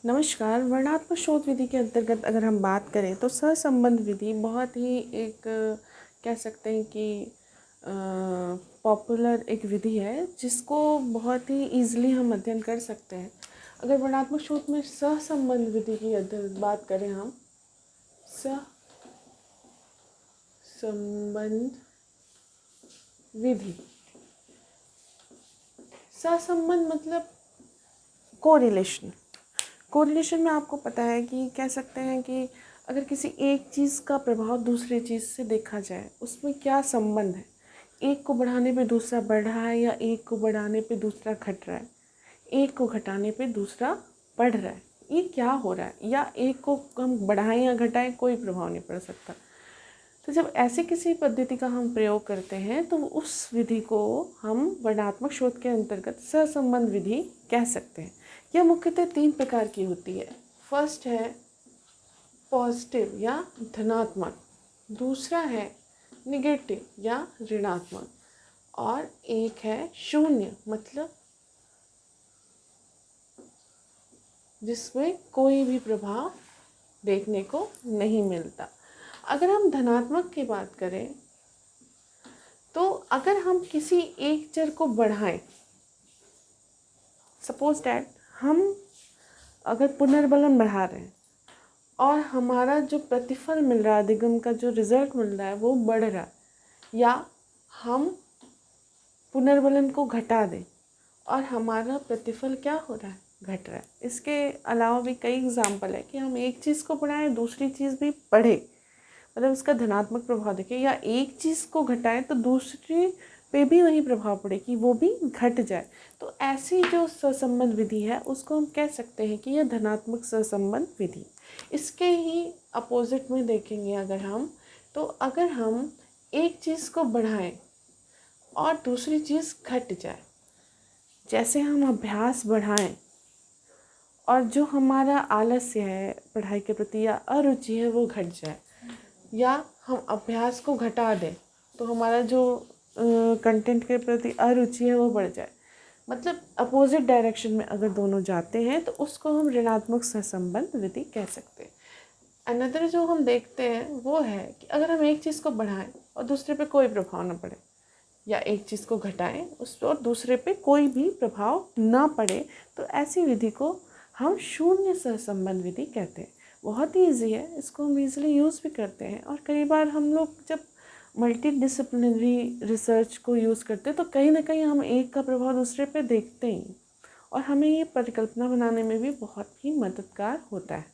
नमस्कार। वर्णात्मक शोध विधि के अंतर्गत अगर हम बात करें तो सहसंबंध विधि बहुत ही एक कह सकते हैं कि पॉपुलर एक विधि है जिसको बहुत ही ईजिली हम अध्ययन कर सकते हैं। अगर वर्णात्मक शोध में सहसंबंध विधि की बात करें हम सहसंबंध विधि, सहसंबंध मतलब कोरिलेशन। कोरिलेशन में आपको पता है कि कह सकते हैं कि अगर किसी एक चीज़ का प्रभाव दूसरी चीज़ से देखा जाए उसमें क्या संबंध है। एक को बढ़ाने पे दूसरा बढ़ रहा है या एक को बढ़ाने पे दूसरा घट रहा है, एक को घटाने पे दूसरा बढ़ रहा है, ये क्या हो रहा है। या एक को हम बढ़ाएं या घटाएं कोई प्रभाव नहीं पड़ सकता। तो जब ऐसे किसी पद्धति का हम प्रयोग करते हैं तो उस विधि को हम वर्णात्मक शोध के अंतर्गत सहसंबंध विधि कह सकते हैं। यह मुख्यतः 3 प्रकार की होती है। फर्स्ट है पॉजिटिव या धनात्मक, दूसरा है निगेटिव या ऋणात्मक, और एक है शून्य मतलब जिसमें कोई भी प्रभाव देखने को नहीं मिलता। अगर हम धनात्मक की बात करें तो अगर हम किसी एक चर को बढ़ाएं, सपोज दैट हम अगर पुनर्बलन बढ़ा रहे हैं और हमारा जो प्रतिफल मिल रहा है, अधिगम का जो रिजल्ट मिल रहा है वो बढ़ रहा है, या हम पुनर्बलन को घटा दें और हमारा प्रतिफल क्या हो रहा है, घट रहा है। इसके अलावा भी कई एग्जाम्पल है कि हम एक चीज़ को बढ़ाएं दूसरी चीज़ भी बढ़े, मतलब उसका धनात्मक प्रभाव देखें, या एक चीज़ को घटाएं तो दूसरी पे भी वही प्रभाव पड़े कि वो भी घट जाए। तो ऐसी जो सहसंबंध विधि है उसको हम कह सकते हैं कि यह धनात्मक सहसंबंध विधि। इसके ही अपोजिट में देखेंगे अगर हम, तो अगर हम एक चीज़ को बढ़ाएं और दूसरी चीज़ घट जाए, जैसे हम अभ्यास बढ़ाएं और जो हमारा आलस्य है पढ़ाई के प्रति या अरुचि है वो घट जाए, या हम अभ्यास को घटा दें तो हमारा जो कंटेंट के प्रति अरुचि है वो बढ़ जाए, मतलब अपोजिट डायरेक्शन में अगर दोनों जाते हैं तो उसको हम ऋणात्मक सहसंबंध विधि कह सकते हैं। अनदर जो हम देखते हैं वो है कि अगर हम एक चीज़ को बढ़ाएं और दूसरे पे कोई प्रभाव ना पड़े, या एक चीज़ को घटाएं उस और दूसरे पे कोई भी प्रभाव ना पड़े, तो ऐसी विधि को हम शून्य सहसंबंध विधि कहते हैं। बहुत ही ईजी है, इसको हम ईजिली यूज़ भी करते हैं। और कई बार हम लोग जब मल्टी डिसिप्लिनरी रिसर्च को यूज़ करते हैं तो कहीं ना कहीं हम एक का प्रभाव दूसरे पे देखते हैं, और हमें ये परिकल्पना बनाने में भी बहुत ही मददगार होता है।